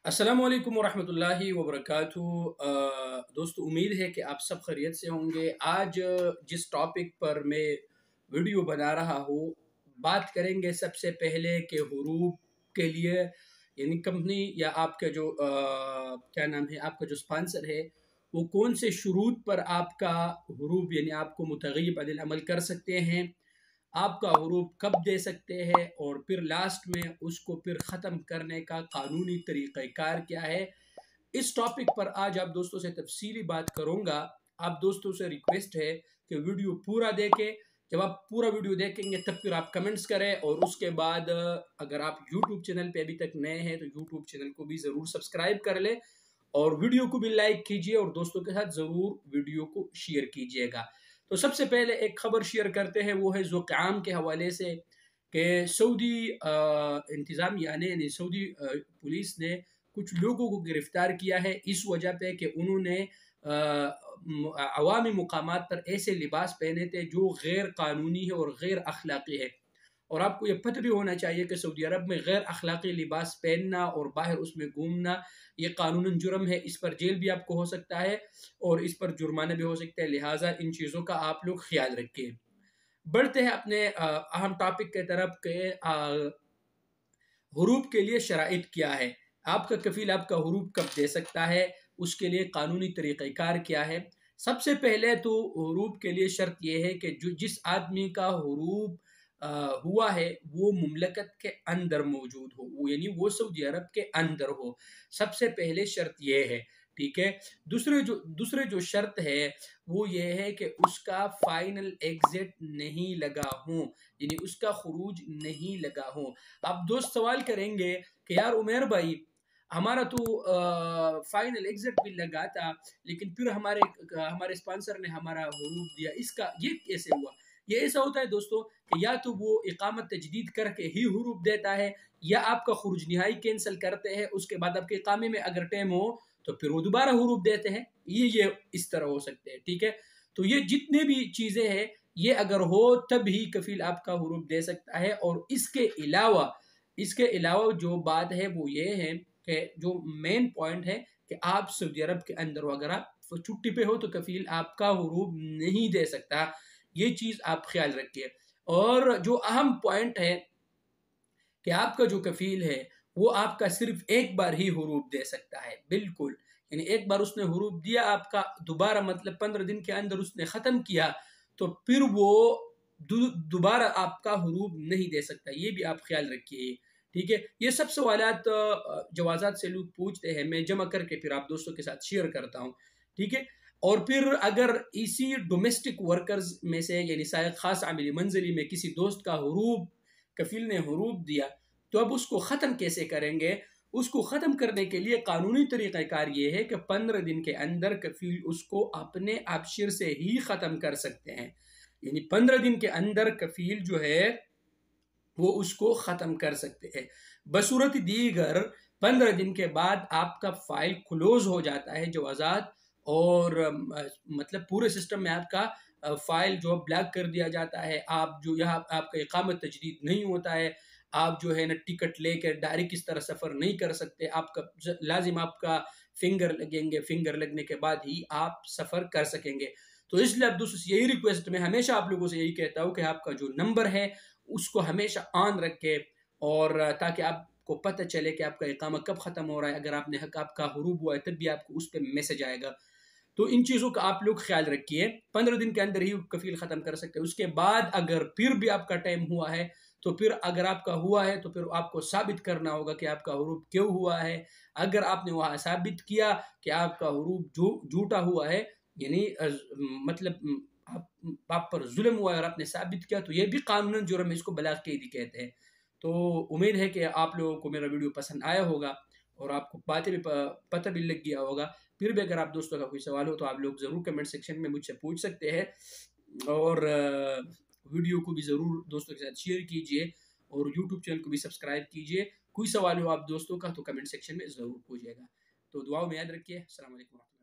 अस्सलामुअलैकुम वरहमतुल्लाहि वबरकातुहू। दोस्तों, उम्मीद है कि आप सब खैरियत से होंगे। आज जिस टॉपिक पर मैं वीडियो बना रहा हूँ, बात करेंगे सबसे पहले कि हुरूफ के लिए यानी कंपनी या आपका जो क्या नाम है, आपका जो स्पॉन्सर है वो कौन से शुरूत पर आपका हुरूफ यानी आपको मुतग़य्यब अनिल अमल कर सकते हैं, आपका हुरूफ कब दे सकते हैं और फिर लास्ट में उसको फिर ख़त्म करने का कानूनी तरीक़ाकार क्या है। इस टॉपिक पर आज आप दोस्तों से तफसीली बात करूँगा। आप दोस्तों से रिक्वेस्ट है कि वीडियो पूरा देखें। जब आप पूरा वीडियो देखेंगे तब फिर आप कमेंट्स करें, और उसके बाद अगर आप यूट्यूब चैनल पे अभी तक नए हैं तो यूट्यूब चैनल को भी ज़रूर सब्सक्राइब कर लें और वीडियो को भी लाइक कीजिए और दोस्तों के साथ ज़रूर वीडियो को शेयर कीजिएगा। तो सबसे पहले एक खबर शेयर करते हैं, वो है ज़ुकाम के हवाले से कि सऊदी इंतज़ामिया ने यानी सऊदी पुलिस ने कुछ लोगों को गिरफ्तार किया है इस वजह पे कि उन्होंने अवामी मुकामात पर ऐसे लिबास पहने थे जो गैर कानूनी है और गैर अखलाक़ी है। और आपको ये पता भी होना चाहिए कि सऊदी अरब में गैर अखलाक़ी लिबास पहनना और बाहर उसमें घूमना ये कानूनन जुर्म है। इस पर जेल भी आपको हो सकता है और इस पर जुर्माना भी हो सकता है, लिहाजा इन चीज़ों का आप लोग ख्याल रखिए। बढ़ते हैं अपने अहम टॉपिक के तरफ के हुरूफ के लिए शराइत क्या है, आपका कफ़ील आपका हुरूफ कब दे सकता है, उसके लिए कानूनी तरीक़ाकार क्या है। सबसे पहले तो हुरूफ के लिए शर्त यह है कि जो जिस आदमी का हुरूफ हुआ है वो मुमलकत के अंदर मौजूद हो, वो यानी वो सऊदी अरब के अंदर हो। सबसे पहले शर्त ये है, ठीक है। दूसरे जो शर्त है वो ये है कि उसका फाइनल एग्जिट नहीं लगा हो, यानी उसका खुरूज नहीं लगा हो। अब दोस्त सवाल करेंगे कि यार उमेर भाई, हमारा तो फाइनल एग्जिट भी लगा था लेकिन फिर हमारे स्पॉन्सर ने हमारा हुरूफ दिया, इसका ये कैसे हुआ। ये ऐसा होता है दोस्तों कि या तो वो इकामत तजदीद करके ही हुरूफ देता है, या आपका खुरूज निहाई कैंसिल करते हैं, उसके बाद आपके इकामे में अगर टाइम हो तो फिर वो दोबारा हुरूफ देते हैं। ये इस तरह हो सकते हैं, ठीक है। तो ये जितने भी चीज़ें हैं ये अगर हो तब ही कफील आपका हुरूफ दे सकता है। और इसके अलावा जो बात है वो ये है कि जो मेन पॉइंट है कि आप सऊदी अरब के अंदर हो, अगर आप छुट्टी पे हो तो कफील आपका हुरूफ नहीं दे सकता। ये चीज़ आप ख्याल रखिए। और जो अहम पॉइंट है कि आपका जो कफील है वो आपका सिर्फ एक बार ही हुरूफ दे सकता है, बिल्कुल। यानी एक बार उसने हुरूफ दिया आपका, दोबारा मतलब 15 दिन के अंदर उसने ख़त्म किया तो फिर वो दोबारा आपका हुरूफ नहीं दे सकता। ये भी आप ख्याल रखिए, ठीक है। ये सब सवालात जवाज़ात से लोग पूछते हैं, मैं जमा करके फिर आप दोस्तों के साथ शेयर करता हूँ, ठीक है। और फिर अगर इसी डोमेस्टिक वर्कर्स में से यानी सायक खास आमिल मंजिली में किसी दोस्त का हुरूफ कफील ने हुरूफ दिया तो अब उसको ख़त्म कैसे करेंगे। उसको ख़त्म करने के लिए कानूनी तरीक़ाकार ये है कि 15 दिन के अंदर कफील उसको अपने आबशिर से ही ख़त्म कर सकते हैं। यानी 15 दिन के अंदर कफील जो है वो उसको ख़त्म कर सकते हैं। बसूरत दीगर 15 दिन के बाद आपका फ़ाइल क्लोज़ हो जाता है जवाज़ात, और मतलब पूरे सिस्टम में आपका फ़ाइल जो ब्लॉक कर दिया जाता है। आप जो यहाँ आपका इकामत तजदीद नहीं होता है, आप जो है ना टिकट लेकर डायरेक्ट इस तरह सफ़र नहीं कर सकते, आपका लाजिम आपका फिंगर लगेंगे, फिंगर लगने के बाद ही आप सफ़र कर सकेंगे। तो इसलिए अब दोस्तों यही रिक्वेस्ट मैं हमेशा आप लोगों से यही कहता हूँ कि आपका जो नंबर है उसको हमेशा ऑन रखें, और ताकि आपको पता चले कि आपका इकामा कब ख़त्म हो रहा है। अगर आपने आपका हुरूफ हुआ है तब भी आपको उस पर मैसेज आएगा। तो इन चीज़ों का आप लोग ख्याल रखिए। 15 दिन के अंदर ही कफील ख़त्म कर सकते हैं। उसके बाद अगर फिर भी आपका टाइम हुआ है तो फिर अगर आपका हुआ है तो फिर आपको साबित करना होगा कि आपका हुरूफ क्यों हुआ है। अगर आपने वहाँ साबित किया कि आपका हुरूफ झूठा हुआ है, यानी मतलब आप पर जुल्म हुआ है और आपने साबित किया, तो ये भी कानूनन जुर्म है, इसको बलाग़-ए-कैदी कहते हैं। तो उम्मीद है कि आप लोगों को मेरा वीडियो पसंद आया होगा और आपको बातें भी पता भी लग गया होगा। फिर भी अगर आप दोस्तों का कोई सवाल हो तो आप लोग ज़रूर कमेंट सेक्शन में मुझसे पूछ सकते हैं, और वीडियो को भी ज़रूर दोस्तों के साथ शेयर कीजिए और यूट्यूब चैनल को भी सब्सक्राइब कीजिए। कोई सवाल हो आप दोस्तों का तो कमेंट सेक्शन में ज़रूर पूछिएगा। तो दुआओं में याद रखिए। अस्सलाम वालेकुम।